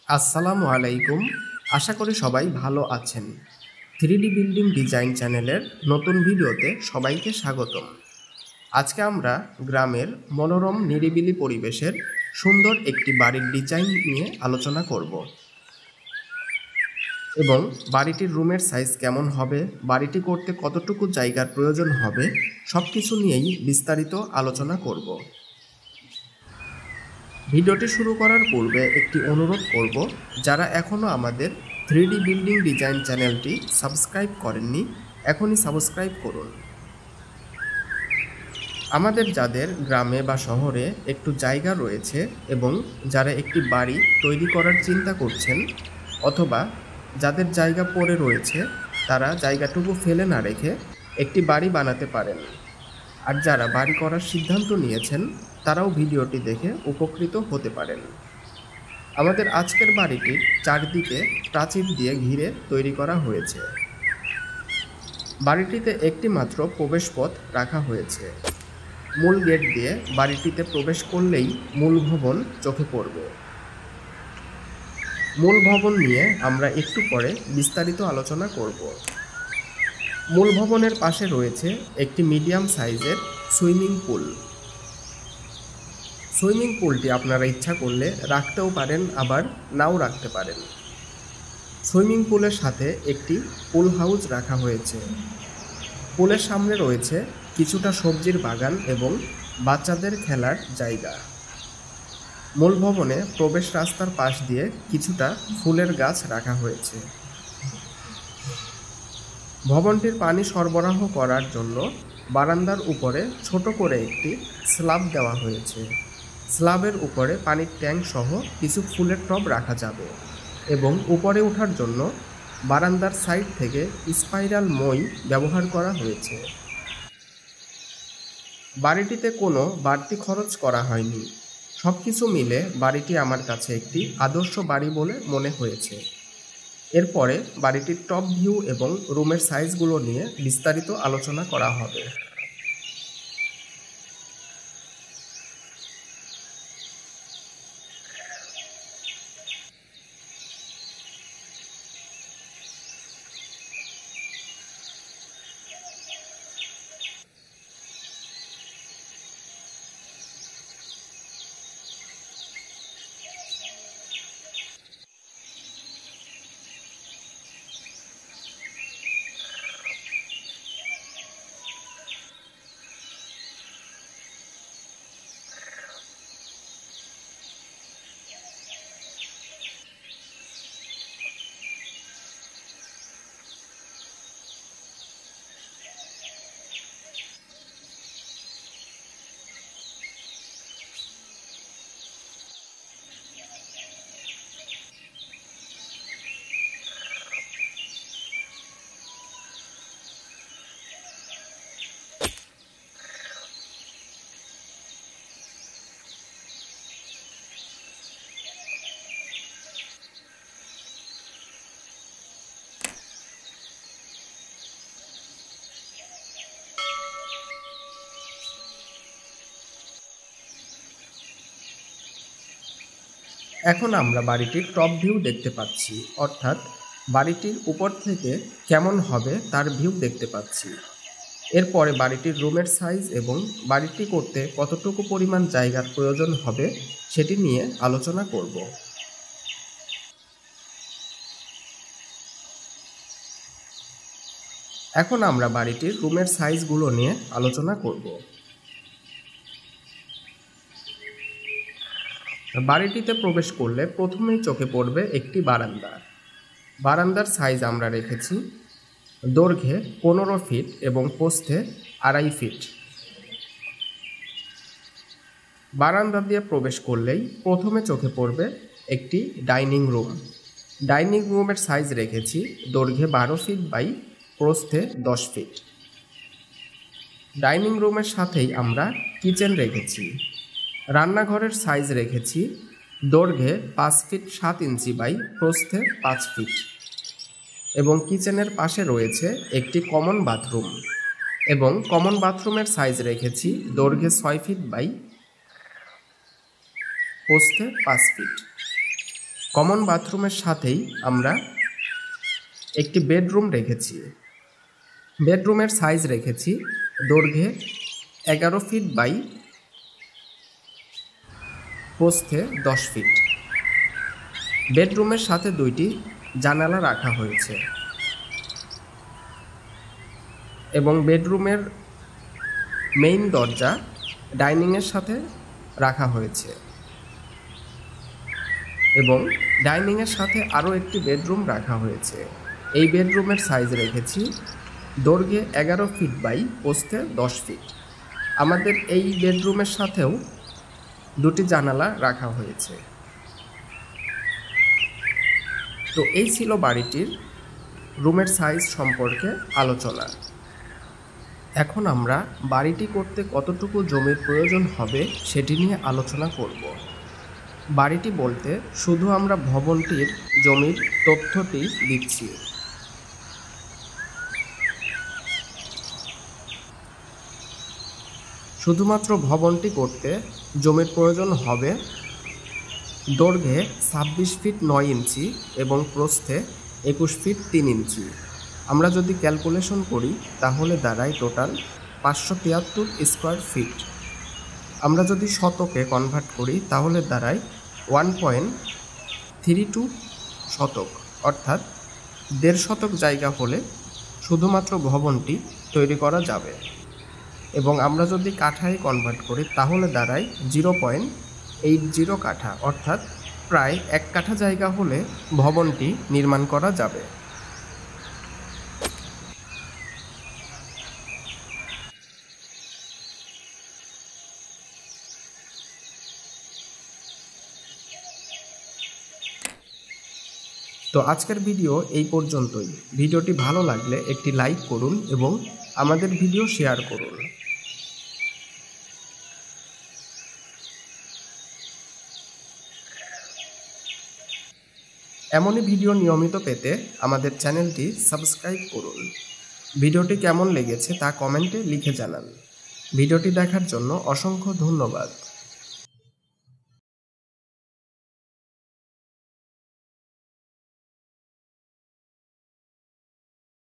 আসসালামু আলাইকুম। আশা করি সবাই ভালো আছেন। 3D বিল্ডিং ডিজাইন চ্যানেলের নতুন ভিডিওতে সবাইকে স্বাগতম। আজকে আমরা গ্রামের মনোরম নিরিবিলি পরিবেশের সুন্দর একটি বাড়ির ডিজাইন নিয়ে আলোচনা করব এবং বাড়িটির রুমের সাইজ কেমন হবে, বাড়িটি করতে কতটুকু জায়গার প্রয়োজন হবে, সব কিছু নিয়েই বিস্তারিত আলোচনা করব। ভিডিওটি শুরু করার পূর্বে একটি অনুরোধ করব, যারা এখনও আমাদের 3D বিল্ডিং ডিজাইন চ্যানেলটি সাবস্ক্রাইব করেননি, এখনই সাবস্ক্রাইব করুন। আমাদের যাদের গ্রামে বা শহরে একটু জায়গা রয়েছে এবং যারা একটি বাড়ি তৈরি করার চিন্তা করছেন, অথবা যাদের জায়গা পড়ে রয়েছে তারা জায়গাটুকু ফেলে না রেখে একটি বাড়ি বানাতে পারেন, আর যারা বাড়ি করার সিদ্ধান্ত নিয়েছেন তারাও ভিডিওটি দেখে উপকৃত হতে পারেন। আমাদের আজকের বাড়িটির চারদিকে প্রাচীর দিয়ে ঘিরে তৈরি করা হয়েছে। বাড়িটিতে একটি মাত্র প্রবেশপথ রাখা হয়েছে। মূল গেট দিয়ে বাড়িটিতে প্রবেশ করলেই মূল ভবন চোখে পড়বে। মূল ভবন নিয়ে আমরা একটু পরে বিস্তারিত আলোচনা করব। মূল ভবনের পাশে রয়েছে একটি মিডিয়াম সাইজের সুইমিং পুল। সুইমিং পুলটি আপনারা ইচ্ছা করলে রাখতেও পারেন, আবার নাও রাখতে পারেন। সুইমিং পুলের সাথে একটি পুল হাউস রাখা হয়েছে। পুলের সামনে রয়েছে কিছুটা সবজির বাগান এবং বাচ্চাদের খেলার জায়গা। মূল ভবনে প্রবেশ রাস্তার পাশ দিয়ে কিছুটা ফুলের গাছ রাখা হয়েছে। ভবনটির পানি সরবরাহ করার জন্য বারান্দার উপরে ছোট করে একটি স্ল্যাব দেওয়া হয়েছে। স্ল্যাবের উপরে পানির ট্যাঙ্ক সহ কিছু ফুলের টব রাখা যাবে এবং উপরে ওঠার জন্য বারান্দার সাইড থেকে স্পাইরাল মই ব্যবহার করা হয়েছে। বাড়িটিতে কোনো বাড়তি খরচ করা হয়নি। সব কিছু মিলে বাড়িটি আমার কাছে একটি আদর্শ বাড়ি বলে মনে হয়েছে। এরপরে বাড়িটির টপ ভিউ এবং রুমের সাইজগুলো নিয়ে বিস্তারিত আলোচনা করা হবে। এখন আমরা বাড়িটির টপ ভিউ দেখতে পাচ্ছি, অর্থাৎ বাড়িটির উপর থেকে কেমন হবে তার ভিউ দেখতে পাচ্ছি। এরপরে বাড়িটির রুমের সাইজ এবং বাড়িটি করতে কতটুকু পরিমাণ জায়গার প্রয়োজন হবে সেটি নিয়ে আলোচনা করব। এখন আমরা বাড়িটির রুমের সাইজগুলো নিয়ে আলোচনা করব। বাড়িটিতে প্রবেশ করলে প্রথমেই চোখে পড়বে একটি বারান্দা। বারান্দার সাইজ আমরা রেখেছি দৈর্ঘ্যে 15 ফিট এবং প্রস্থে 2.5 ফিট। বারান্দা দিয়ে প্রবেশ করলেই প্রথমে চোখে পড়বে একটি ডাইনিং রুম। ডাইনিং রুমের সাইজ রেখেছি দৈর্ঘ্যে 12 ফিট বাই প্রস্থে 10 ফিট। ডাইনিং রুমের সাথেই আমরা কিচেন রেখেছি। রান্নাঘরের সাইজ রেখেছি দৈর্ঘ্যে 5 ফিট 7 ইঞ্চি বাই প্রস্থে 5 ফিট এবং কিচেনের পাশে রয়েছে একটি কমন বাথরুম এবং কমন বাথরুমের সাইজ রেখেছি দৈর্ঘ্যে 6 ফিট বাই প্রস্থে 5 ফিট। কমন বাথরুমের সাথেই আমরা একটি বেডরুম রেখেছি। বেডরুমের সাইজ রেখেছি দৈর্ঘ্যে 11 ফিট বাই প্রস্থে 10 ফিট। বেডরুমের সাথে 2টি জানালা রাখা হয়েছে এবং বেডরুমের মেইন দরজা ডাইনিংয়ের সাথে রাখা হয়েছে এবং ডাইনিংয়ের সাথে আরও একটি বেডরুম রাখা হয়েছে। এই বেডরুমের সাইজ রেখেছি দৈর্ঘ্যে 11 ফিট বাই প্রস্থে 10 ফিট। আমাদের এই বেডরুমের সাথেও 2টি জানালা রাখা হয়েছে। তো এই ছিল বাড়িটির রুমের সাইজ সম্পর্কে আলোচনা। এখন আমরা বাড়িটি করতে কতটুকু জমির প্রয়োজন হবে সেটি নিয়ে আলোচনা করব। বাড়িটি বলতে শুধু আমরা ভবনটির জমির তথ্যটি দিচ্ছি। শুধুমাত্র ভবনটি করতে জমির প্রয়োজন হবে দৈর্ঘ্যে 26 ফিট 9 ইঞ্চি এবং প্রস্থে 21 ফিট 3 ইঞ্চি। আমরা যদি ক্যালকুলেশন করি তাহলে দাঁড়ায় টোটাল 573 স্কোয়ার ফিট। আমরা যদি শতকে কনভার্ট করি তাহলে দাঁড়ায় 1.32 শতক, অর্থাৎ 1.5 শতক জায়গা হলে শুধুমাত্র ভবনটি তৈরি করা যাবে। এবং আমরা যদি কাঠায় কনভার্ট করি তাহলে দাঁড়ায় 0.80 কাঠা, অর্থাৎ প্রায় 1 কাঠা জায়গা হলে ভবনটি নির্মাণ করা যাবে। তো আজকের ভিডিও এই পর্যন্তই। ভিডিওটি ভালো লাগলে একটি লাইক করুন এবং আমাদের ভিডিও শেয়ার করুন। এমনই ভিডিও নিয়মিত পেতে আমাদের চ্যানেলটি সাবস্ক্রাইব করুন। ভিডিওটি কেমন লেগেছে তা কমেন্টে লিখে জানান। ভিডিওটি দেখার জন্য অসংখ্য ধন্যবাদ।